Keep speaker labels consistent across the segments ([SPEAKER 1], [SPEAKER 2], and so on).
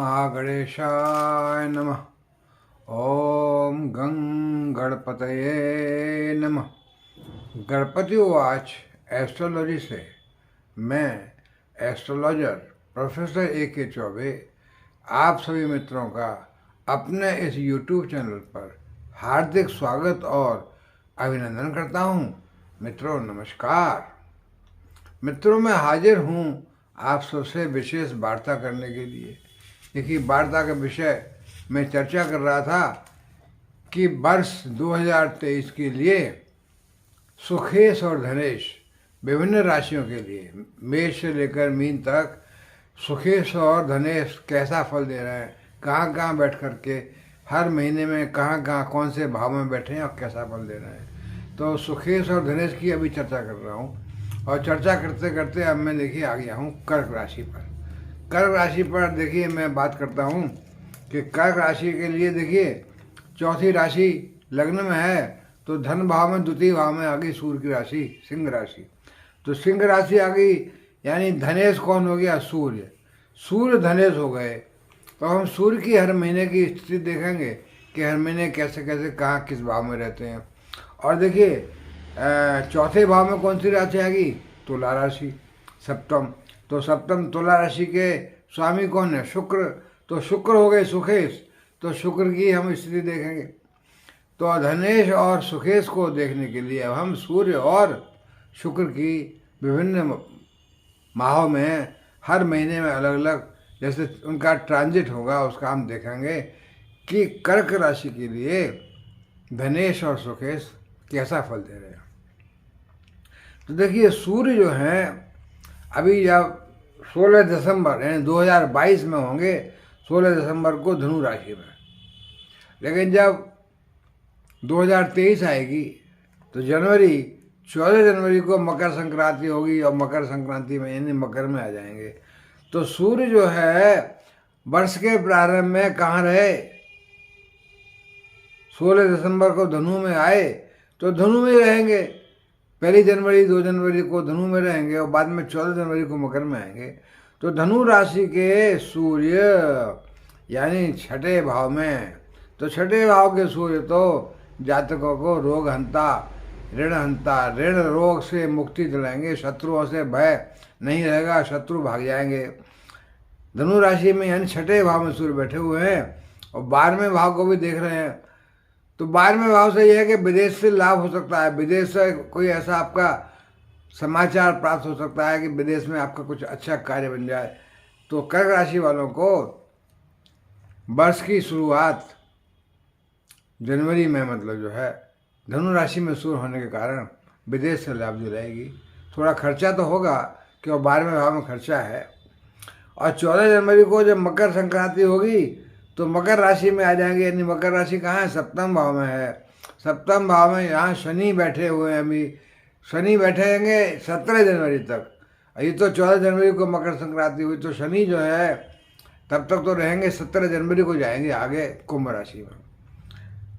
[SPEAKER 1] महागणेशाय नमः। ओम गं गणपतये नमः। गणपति उवाच एस्ट्रोलॉजी से मैं एस्ट्रोलॉजर प्रोफेसर A.K. चौबे आप सभी मित्रों का अपने इस यूट्यूब चैनल पर हार्दिक स्वागत और अभिनंदन करता हूँ। मित्रों नमस्कार। मित्रों मैं हाजिर हूँ आप सबसे विशेष वार्ता करने के लिए। देखिए वार्ता का विषय मैं चर्चा कर रहा था कि वर्ष 2023 के लिए सुखेश और धनेश विभिन्न राशियों के लिए मेष से लेकर मीन तक सुखेश और धनेश कैसा फल दे रहे हैं, कहाँ कहाँ बैठ कर के हर महीने में कहाँ कहाँ कौन से भाव में बैठे हैं और कैसा फल दे रहे हैं। तो सुखेश और धनेश की अभी चर्चा कर रहा हूँ और चर्चा करते करते अब मैं देखिए आ गया हूँ कर्क राशि पर। कर्क राशि पर देखिए मैं बात करता हूँ कि कर्क राशि के लिए देखिए चौथी राशि लग्न में है तो धन भाव में द्वितीय भाव में आ गई सूर्य की राशि सिंह राशि। तो सिंह राशि आ गई यानी धनेश कौन हो गया? सूर्य। सूर्य धनेश हो गए तो हम सूर्य की हर महीने की स्थिति देखेंगे कि हर महीने कैसे कैसे कहाँ किस भाव में रहते हैं। और देखिए चौथे भाव में कौन सी राशि आ गई? तुला राशि सप्तम। तो सप्तम तुला राशि के स्वामी कौन है? शुक्र। तो शुक्र हो गए सुखेश। तो शुक्र की हम स्थिति देखेंगे। तो धनेश और सुखेश को देखने के लिए अब हम सूर्य और शुक्र की विभिन्न माहों में हर महीने में अलग अलग जैसे उनका ट्रांजिट होगा उसका हम देखेंगे कि कर्क राशि के लिए धनेश और सुखेश कैसा फल दे रहे हैं। तो देखिए सूर्य जो हैं अभी जब 16 दिसंबर यानी 2022 में होंगे 16 दिसंबर को धनु राशि में, लेकिन जब 2023 आएगी तो 14 जनवरी को मकर संक्रांति होगी और मकर संक्रांति में यानी मकर में आ जाएंगे। तो सूर्य जो है वर्ष के प्रारंभ में कहाँ रहे? 16 दिसंबर को धनु में आए तो धनु में रहेंगे। 1 जनवरी 2 जनवरी को धनु में रहेंगे और बाद में 14 जनवरी को मकर में आएंगे। तो धनु राशि के सूर्य यानी छठे भाव में, तो छठे भाव के सूर्य तो जातकों को रोग हंता ऋण रोग से मुक्ति दिलाएंगे, शत्रुओं से भय नहीं रहेगा, शत्रु भाग जाएंगे। धनु राशि में यानी छठे भाव में सूर्य बैठे हुए हैं और 12वें भाव को भी देख रहे हैं। तो 12वें भाव से यह है कि विदेश से लाभ हो सकता है, विदेश से कोई ऐसा आपका समाचार प्राप्त हो सकता है कि विदेश में आपका कुछ अच्छा कार्य बन जाए। तो कर्क राशि वालों को वर्ष की शुरुआत जनवरी में मतलब जो है धनु राशि में सूर्य होने के कारण विदेश से लाभ दिलाएगी। थोड़ा खर्चा तो होगा क्योंकि 12वें भाव में खर्चा है। और 14 जनवरी को जब मकर संक्रांति होगी तो मकर राशि में आ जाएंगे, यानी मकर राशि कहाँ है? सप्तम भाव में है। सप्तम भाव में यहाँ शनि बैठे हुए हैं। अभी शनि बैठेंगे 17 जनवरी तक। ये तो 14 जनवरी को मकर संक्रांति हुई तो शनि जो है तब तक तो रहेंगे, 17 जनवरी को जाएंगे आगे कुंभ राशि में।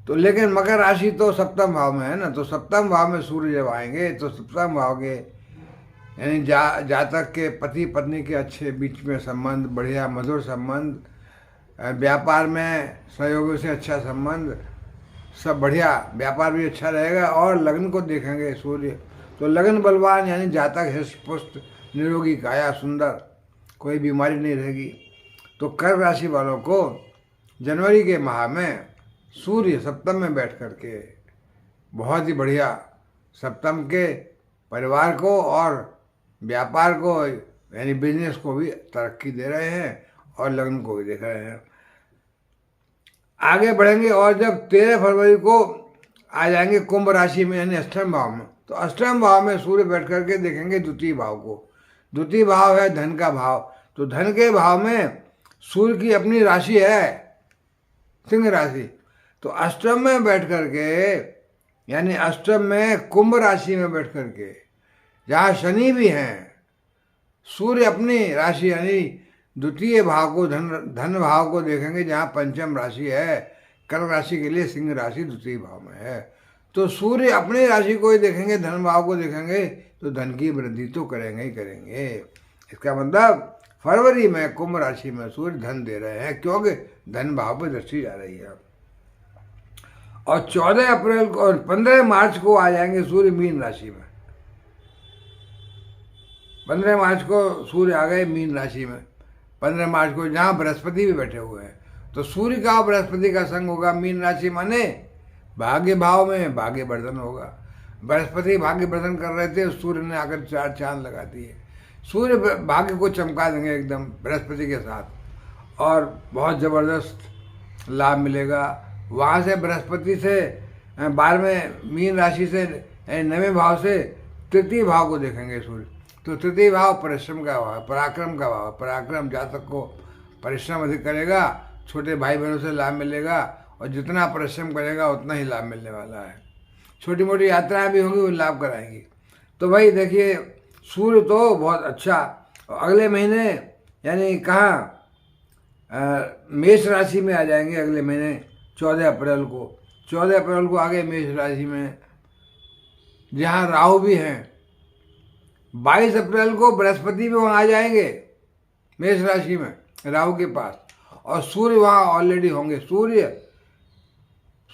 [SPEAKER 1] तो लेकिन मकर राशि तो सप्तम भाव में है ना, तो सप्तम भाव में सूर्य जब आएंगे तो सप्तम भाव के यानी जातक के पति पत्नी के अच्छे बीच में संबंध, बढ़िया मधुर संबंध, व्यापार में सहयोगियों से अच्छा संबंध, सब बढ़िया, व्यापार भी अच्छा रहेगा। और लग्न को देखेंगे सूर्य तो लग्न बलवान यानी जातक हृष्ट पुष्ट निरोगी काया सुंदर, कोई बीमारी नहीं रहेगी। तो कर्क राशि वालों को जनवरी के माह में सूर्य सप्तम में बैठ करके बहुत ही बढ़िया सप्तम के परिवार को और व्यापार को यानी बिजनेस को भी तरक्की दे रहे हैं और लग्न को भी देख रहे हैं। आगे बढ़ेंगे और जब 13 फरवरी को आ जाएंगे कुंभ राशि में यानी अष्टम भाव में, तो अष्टम भाव में सूर्य बैठ करके देखेंगे द्वितीय भाव को। द्वितीय भाव है धन का भाव। तो धन के भाव में सूर्य की अपनी राशि है सिंह राशि। तो अष्टम में बैठ करके यानी अष्टम में कुंभ राशि में बैठ करके जहाँ शनि भी हैं, सूर्य अपनी राशि यानी द्वितीय भाव को धन भाव को देखेंगे जहाँ पंचम राशि है। कर्क राशि के लिए सिंह राशि द्वितीय भाव में है। तो सूर्य अपनी राशि को ही देखेंगे, धन भाव को देखेंगे तो धन की वृद्धि तो करेंगे ही करेंगे। इसका मतलब फरवरी में कुंभ राशि में सूर्य धन दे रहे हैं, क्योंकि धन भाव पर दृष्टि जा रही है। और 14 अप्रैल को और 15 मार्च को आ जाएंगे सूर्य मीन राशि में। 15 मार्च को सूर्य आ गए मीन राशि में। 15 मार्च को जहाँ बृहस्पति भी बैठे हुए हैं, तो सूर्य का और बृहस्पति का संग होगा मीन राशि, माने भाग्य भाव में भाग्य वर्धन होगा। बृहस्पति भाग्य वर्धन कर रहे थे, सूर्य ने आकर 4 चांद लगा दिए। सूर्य भाग्य को चमका देंगे एकदम बृहस्पति के साथ, और बहुत ज़बरदस्त लाभ मिलेगा। वहाँ से बृहस्पति से 12वें मीन राशि से 9वें भाव से तृतीय भाव को देखेंगे सूर्य। तो तृतीय भाव परिश्रम का भाव, पराक्रम का भाव। पराक्रम जातक को परिश्रम अधिक करेगा, छोटे भाई बहनों से लाभ मिलेगा, और जितना परिश्रम करेगा उतना ही लाभ मिलने वाला है। छोटी मोटी यात्राएं भी होंगी, वो लाभ कराएंगी। तो भाई देखिए, सूर्य तो बहुत अच्छा। अगले महीने यानी कहाँ मेष राशि में आ जाएंगे अगले महीने 14 अप्रैल को। 14 अप्रैल को आ गए मेष राशि में, जहाँ राहु भी हैं। 22 अप्रैल को बृहस्पति भी वहाँ आ जाएंगे मेष राशि में राहु के पास, और सूर्य वहाँ ऑलरेडी होंगे।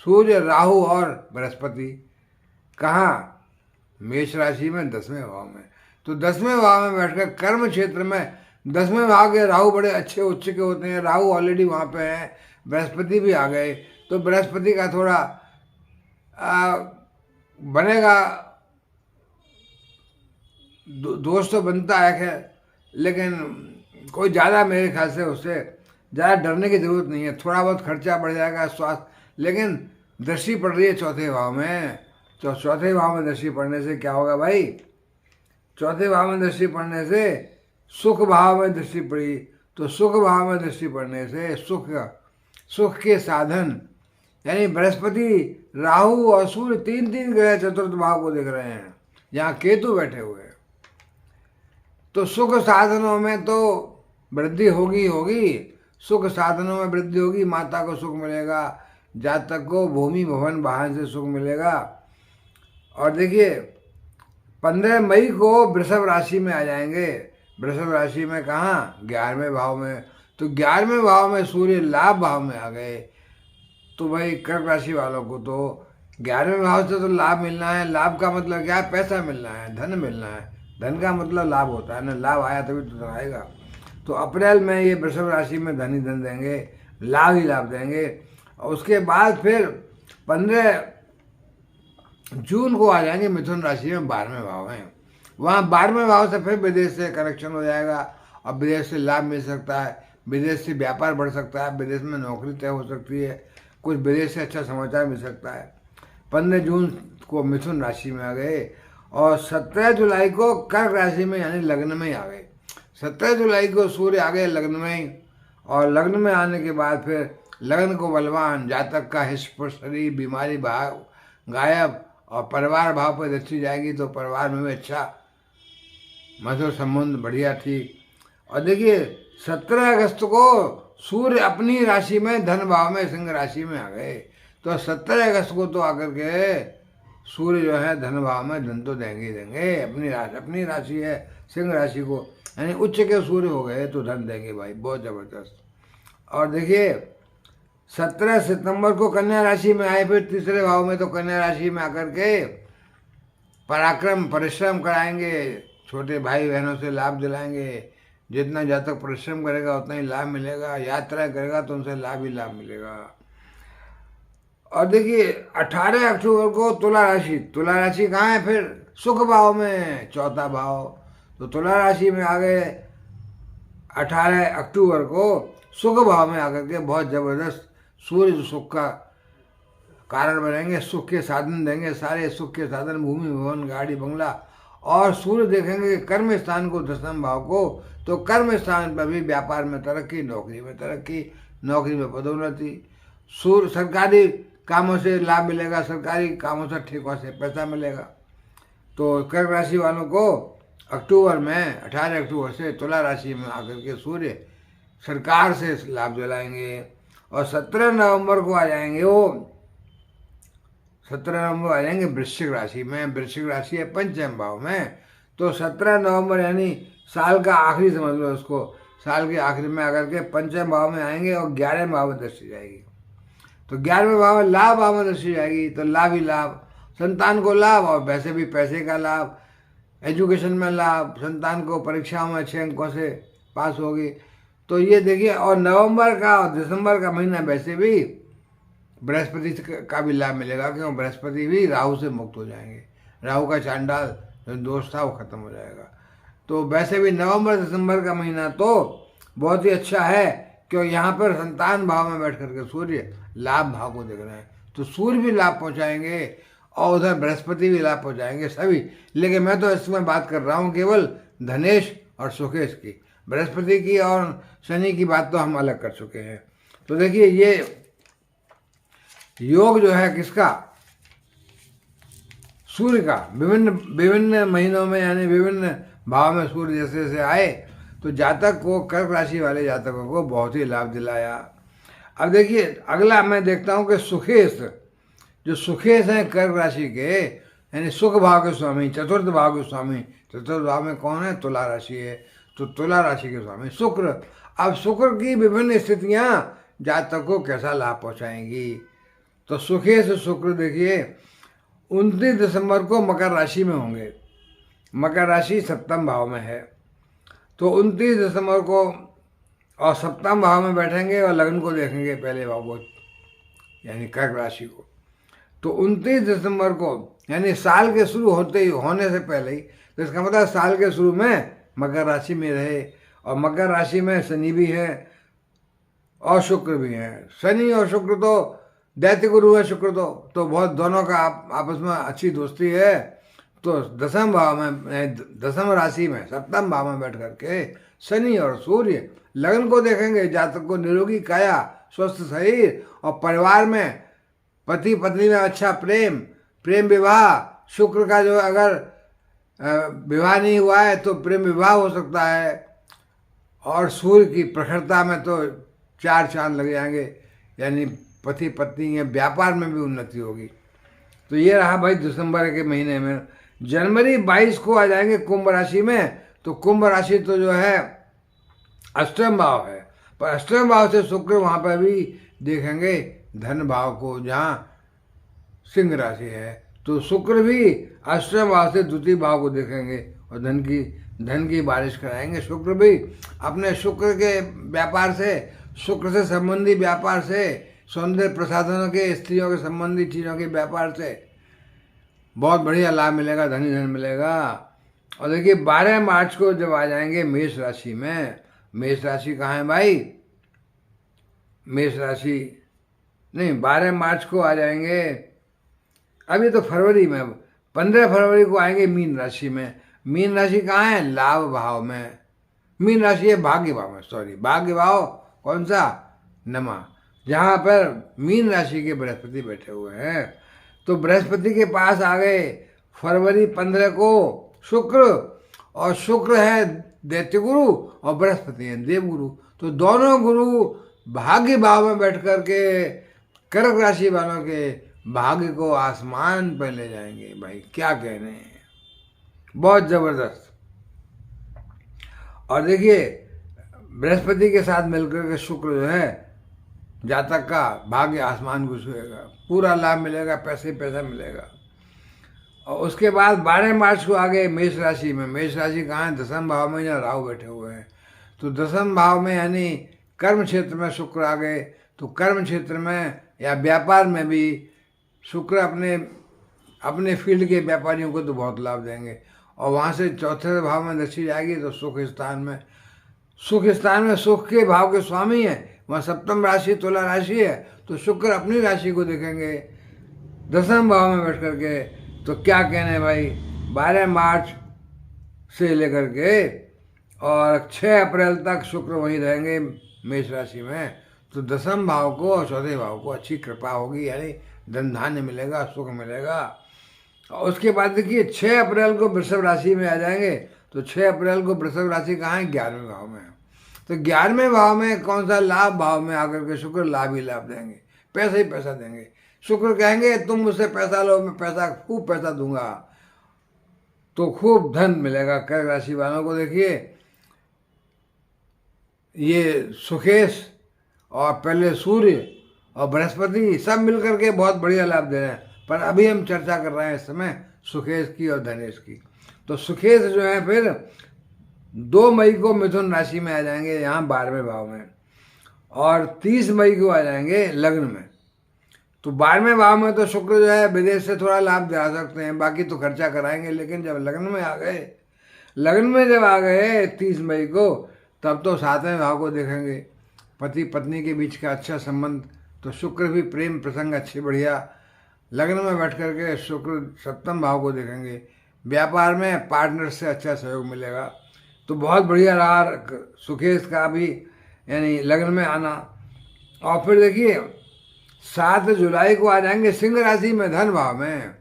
[SPEAKER 1] सूर्य राहु और बृहस्पति कहाँ? मेष राशि में 10वें भाव में। तो 10वें भाव में बैठकर कर्म क्षेत्र में 10वें भाव के राहु बड़े अच्छे उच्च के होते हैं। राहु ऑलरेडी वहाँ पे हैं, बृहस्पति भी आ गए, तो बृहस्पति का थोड़ा बनेगा, दोष तो बनता है, लेकिन कोई ज़्यादा मेरे ख्याल से उससे ज़्यादा डरने की ज़रूरत नहीं है। थोड़ा बहुत खर्चा बढ़ जाएगा, स्वास्थ्य, लेकिन दृष्टि पड़ रही है 4थे भाव में। तो 4थे भाव में दृष्टि पड़ने से क्या होगा भाई? 4थे भाव में दृष्टि पड़ने से सुख भाव में दृष्टि पड़ी, तो सुख भाव में दृष्टि पड़ने से सुख के साधन, यानी बृहस्पति, राहु और सूर्य 3 ग्रह चतुर्थ भाव को देख रहे हैं, जहाँ केतु बैठे हुए हैं। तो सुख साधनों में तो वृद्धि होगी। सुख साधनों में वृद्धि होगी, माता को सुख मिलेगा, जातक को भूमि भवन वाहन से सुख मिलेगा। और देखिए 15 मई को वृषभ राशि में आ जाएंगे। वृषभ राशि में कहाँ? 11वें भाव में। तो 11वें भाव में सूर्य लाभ भाव में आ गए। तो भाई कर्क राशि वालों को तो 11वें भाव से तो लाभ मिलना है। लाभ का मतलब क्या है? पैसा मिलना है, धन मिलना है। धन का मतलब लाभ होता है ना, लाभ आया तभी तो धन आएगा। तो अप्रैल में ये वृषभ राशि में धन ही धन देंगे, लाभ ही लाभ देंगे। और उसके बाद फिर 15 जून को आ जाएंगे मिथुन राशि में 12वें भाव में। वहाँ 12वें भाव से फिर विदेश से कनेक्शन हो जाएगा, और विदेश से लाभ मिल सकता है, विदेश से व्यापार बढ़ सकता है, विदेश में नौकरी तय हो सकती है, कुछ विदेश से अच्छा समाचार मिल सकता है। 15 जून को मिथुन राशि में आ गए, और 17 जुलाई को कर्क राशि में यानी लग्न में ही आ गए। 17 जुलाई को सूर्य आ गए लग्न में ही, और लग्न में आने के बाद फिर लग्न को बलवान, जातक का हिस्स शरीर बीमारी भाव गायब, और परिवार भाव पर दृष्टि जाएगी, तो परिवार में भी अच्छा मधुर संबंध बढ़िया ठीक। और देखिए 17 अगस्त को सूर्य अपनी राशि में धन भाव में सिंह राशि में आ गए। तो 17 अगस्त को तो आकर के सूर्य जो है धन भाव में धन तो देंगे ही देंगे। अपनी राशि है सिंह राशि को, यानी उच्च के सूर्य हो गए तो धन देंगे भाई, बहुत ज़बरदस्त। और देखिए 17 सितंबर को कन्या राशि में आए, फिर 3रे भाव में, तो कन्या राशि में आकर के पराक्रम परिश्रम कराएंगे, छोटे भाई बहनों से लाभ दिलाएंगे। जितना जातक परिश्रम करेगा उतना ही लाभ मिलेगा, यात्रा करेगा तो उनसे लाभ ही लाभ मिलेगा। और देखिए 18 अक्टूबर को तुला राशि कहाँ है? फिर सुख भाव में, 4था भाव। तो तुला राशि में आ गए 18 अक्टूबर को सुख भाव में आकर के बहुत ज़बरदस्त सूर्य सुख का कारण बनेंगे, सुख के साधन देंगे, सारे सुख के साधन, भूमि भवन गाड़ी बंगला। और सूर्य देखेंगे कर्म स्थान को, 10वें भाव को, तो कर्म स्थान पर भी व्यापार में तरक्की, नौकरी में तरक्की, नौकरी में पदोन्नति। सूर्य सरकारी कामों से लाभ मिलेगा, सरकारी कामों से ठेकों से पैसा मिलेगा। तो कर्क राशि वालों को अक्टूबर में 18 अक्टूबर से तुला राशि में आकर के सूर्य सरकार से लाभ दिलाएंगे। और 17 नवंबर को आ जाएंगे वो, 17 नवंबर आ जाएंगे वृश्चिक राशि में। वृश्चिक राशि है 5वें भाव में। तो 17 नवंबर यानी साल का आखिरी समझ लो उसको, साल के आखिर में आकर के पंचम भाव में आएंगे और 11वें भाव में दृष्टि जाएगी। तो 11वें भाव में लाभ भाव में दृष्टि जाएगी तो लाभ ही लाभ, संतान को लाभ और वैसे भी पैसे का लाभ, एजुकेशन में लाभ, संतान को परीक्षाओं में अच्छे अंकों से पास होगी। तो ये देखिए, और नवंबर का और दिसंबर का महीना वैसे भी बृहस्पति का भी लाभ मिलेगा, क्यों बृहस्पति भी राहु से मुक्त हो जाएंगे, राहु का चांडाल जो दोष था वो खत्म हो जाएगा। तो वैसे भी नवंबर दिसंबर का महीना तो बहुत ही अच्छा है, क्यों यहाँ पर संतान भाव में बैठ करके सूर्य लाभ भाव को देख रहे हैं, तो सूर्य भी लाभ पहुँचाएंगे और उधर बृहस्पति भी लाभ पहुँचाएंगे सभी। लेकिन मैं तो इसमें बात कर रहा हूँ केवल धनेश और सुकेश की, बृहस्पति की और शनि की बात तो हम अलग कर चुके हैं। तो देखिए ये योग जो है किसका, सूर्य का, विभिन्न महीनों में यानी विभिन्न भाव में सूर्य जैसे जैसे आए तो जातक को, कर्क राशि वाले जातकों को बहुत ही लाभ दिलाया। अब देखिए अगला मैं देखता हूँ कि सुकेश, जो सुकेश हैं कर्क राशि के, यानी सुख भाव के स्वामी, चतुर्थ भाव के स्वामी, चतुर्थ भाव में कौन है, तुला राशि है, तो तुला राशि के स्वामी शुक्र। अब शुक्र की विभिन्न स्थितियाँ जातक को कैसा लाभ पहुँचाएंगी, तो सुकेश शुक्र देखिए 29 दिसंबर को मकर राशि में होंगे, मकर राशि सप्तम भाव में है, तो 29 दिसंबर को और सप्तम भाव में बैठेंगे और लग्न को देखेंगे पहले भाव को, यानी कर्क राशि को। तो 29 दिसंबर को यानी साल के शुरू होने से पहले ही, तो इसका मतलब साल के शुरू में मकर राशि में रहे, और मकर राशि में शनि भी है और शुक्र भी है। शनि और शुक्र तो दैत्य गुरु है, शुक्र तो बहुत दोनों का आपस में अच्छी दोस्ती है। तो दसम भाव में, दसम राशि में सप्तम भाव में बैठ करके शनि और सूर्य लग्न को देखेंगे, जातक को निरोगी काया, स्वस्थ शरीर और परिवार में पति पत्नी में अच्छा प्रेम विवाह, शुक्र का जो अगर विवाह नहीं हुआ है तो प्रेम विवाह हो सकता है, और सूर्य की प्रखरता में तो 4 चांद लग जाएंगे, यानी पति पत्नी के व्यापार में भी उन्नति होगी। तो ये रहा भाई दिसंबर के महीने में। जनवरी 22 को आ जाएंगे कुंभ राशि में, तो कुंभ राशि तो जो है अष्टम भाव है, पर अष्टम भाव से शुक्र वहाँ पर भी देखेंगे धन भाव को, जहाँ सिंह राशि है, तो शुक्र भी अष्टम भाव से द्वितीय भाव को देखेंगे और धन की बारिश कराएंगे। शुक्र भी अपने शुक्र के व्यापार से, शुक्र से संबंधी व्यापार से, सौंदर्य प्रसाधनों के, स्त्रियों के संबंधी चीज़ों के व्यापार से बहुत बढ़िया लाभ मिलेगा, धन ही धन मिलेगा। और देखिए 12 मार्च को जब आ जाएंगे मेष राशि में, मेष राशि कहाँ है भाई, मेष राशि नहीं, 12 मार्च को आ जाएंगे, अभी तो फरवरी में, 15 फरवरी को आएंगे मीन राशि में। मीन राशि कहाँ है, लाभ भाव में, मीन राशि है भाग्य भाव में, सॉरी भाग्य भाव कौन सा, नमा, जहाँ पर मीन राशि के बृहस्पति बैठे हुए हैं। तो बृहस्पति के पास आ गए फरवरी 15 को शुक्र, और शुक्र है दैत्य गुरु और बृहस्पति है देव गुरु, तो दोनों गुरु भाग्य भाव में बैठ कर के कर्क राशि वालों के भाग्य को आसमान पर ले जाएंगे। भाई क्या कहने हैं, बहुत जबरदस्त। और देखिए बृहस्पति के साथ मिलकर के शुक्र जो है जातक का भाग्य आसमान को छुएगा, पूरा लाभ मिलेगा, पैसे पैसा मिलेगा। और उसके बाद 12 मार्च को आ गए मेष राशि में। मेष राशि कहाँ है, दसम भाव में, यहाँ राहु बैठे हुए हैं, तो दसम भाव में यानी कर्म क्षेत्र में शुक्र आ गए, तो कर्म क्षेत्र में या व्यापार में भी शुक्र अपने फील्ड के व्यापारियों को तो बहुत लाभ देंगे। और वहाँ से चौथे भाव में दृष्टि जाएगी तो सुख स्थान में सुख के भाव के स्वामी है, वहाँ सप्तम राशि तुला राशि है, तो शुक्र अपनी राशि को देखेंगे दसम भाव में बैठ करके। तो क्या कहने भाई, 12 मार्च से लेकर के और 6 अप्रैल तक शुक्र वहीं रहेंगे मेष राशि में, तो दसम भाव को और चौथे भाव को अच्छी कृपा होगी, यानी धन धान्य मिलेगा, सुख मिलेगा। और उसके बाद देखिए 6 अप्रैल को वृषभ राशि में आ जाएंगे, तो 6 अप्रैल को वृषभ राशि कहाँ है, 11वें भाव में। तो 11वें भाव में कौन सा, लाभ भाव में आकर के शुक्र लाभ ही लाभ देंगे, पैसा ही पैसा देंगे। शुक्र कहेंगे तुम मुझसे पैसा लो, मैं खूब पैसा दूंगा, तो खूब धन मिलेगा कर्क राशि वालों को। देखिए ये सुखेश और पहले सूर्य और बृहस्पति सब मिलकर के बहुत बढ़िया लाभ दे रहे हैं। पर अभी हम चर्चा कर रहे हैं इस समय सुखेश की और धनेश की। तो सुखेश जो है फिर 2 मई को मिथुन राशि में आ जाएंगे, यहाँ 12वें भाव में, और 30 मई को आ जाएंगे लग्न में। तो 12वें भाव में तो शुक्र जो है विदेश से थोड़ा लाभ दिला सकते हैं, बाकी तो खर्चा कराएंगे। लेकिन जब लग्न में आ गए, लग्न में जब आ गए 30 मई को, तब तो 7वें भाव को देखेंगे, पति पत्नी के बीच का अच्छा संबंध। तो शुक्र भी प्रेम प्रसंग अच्छे बढ़िया। लग्न में बैठ करके शुक्र 7वें भाव को देखेंगे, व्यापार में पार्टनर से अच्छा सहयोग मिलेगा। तो बहुत बढ़िया रहा सुखेश का भी, यानी लग्न में आना। और फिर देखिए 7 जुलाई को आ जाएंगे सिंह राशि में, धन भाव में।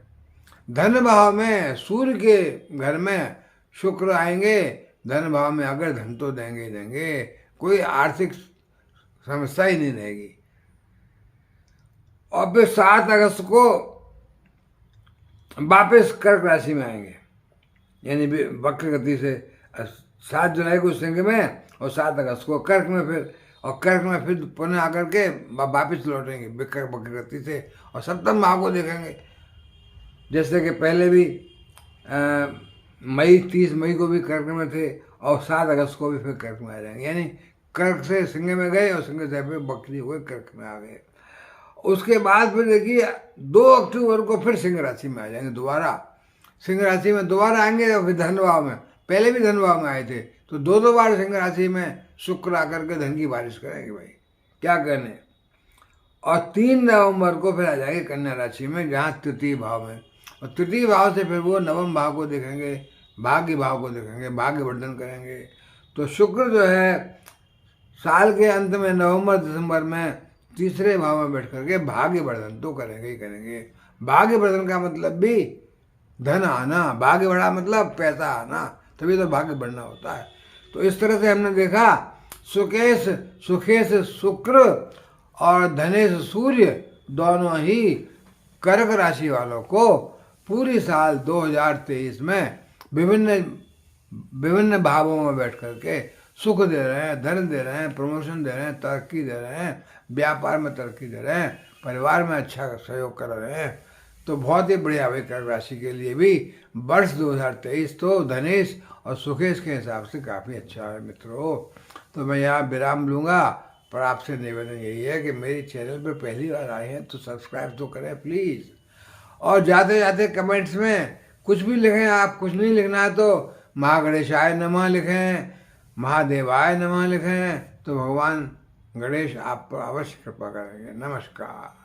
[SPEAKER 1] धन भाव में सूर्य के घर में शुक्र आएंगे। धन भाव में अगर धन तो देंगे ही देंगे, कोई आर्थिक समस्या ही नहीं रहेगी। और फिर 7 अगस्त को वापस कर्क राशि में आएंगे, यानी वक्र गति से 7 जुलाई को सिंह में और 7 अगस्त को कर्क में, फिर और कर्क में फिर पुनः आकर के वापस लौटेंगे वक्र गति से, और 7वें भाव को देखेंगे। जैसे कि पहले भी 30 मई को भी कर्क में थे और 7 अगस्त को भी फिर कर्क में आ जाएंगे, यानी कर्क से सिंह में गए और सिंह से फिर बकरी हुए कर्क में आ गए। उसके बाद फिर देखिए 2 अक्टूबर को फिर सिंह राशि में आ जाएंगे दोबारा। सिंह राशि में दोबारा आएंगे और फिर धन भाव में, पहले भी धन भाव में आए थे, तो 2 बार सिंह राशि में शुक्र आकर के धन की बारिश करेंगे भाई, क्या कहने। और 3 नवंबर को फिर आ जाएंगे कन्या राशि में, जहाँ तृतीय भाव में, और तृतीय भाव से फिर वो 9वें भाव को देखेंगे, भाग्य भाव को देखेंगे, भाग्य वर्धन करेंगे। तो शुक्र जो है साल के अंत में नवंबर दिसंबर में 3रे भाव में बैठ करके भाग्य वर्धन तो करेंगे ही करेंगे। भाग्य वर्धन का मतलब भी धन आना, भाग्य बढ़ा मतलब पैसा आना, तभी तो भाग्य बढ़ना होता है। तो इस तरह से हमने देखा सुखेश शुक्र और धनेश सूर्य दोनों ही कर्क राशि वालों को पूरी साल 2023 में विभिन्न भावों में बैठ करके सुख दे रहे हैं, धन दे रहे हैं, प्रमोशन दे रहे हैं, तरक्की दे रहे हैं, व्यापार में तरक्की दे रहे हैं, परिवार में अच्छा सहयोग कर रहे हैं। तो बहुत ही बढ़िया भाई कर्क राशि के लिए भी वर्ष 2023 तो धनेश और सुखेश के हिसाब से काफ़ी अच्छा है मित्रों। तो मैं यहाँ विराम लूँगा, पर आपसे निवेदन यही है कि मेरी चैनल पर पहली बार आए हैं तो सब्सक्राइब तो करें प्लीज़। और जाते जाते कमेंट्स में कुछ भी लिखें, आप कुछ नहीं लिखना है तो महागणेशाय नमः लिखें, महादेवाय नमः लिखें, तो भगवान गणेश आप पर अवश्य कृपा करेंगे। नमस्कार।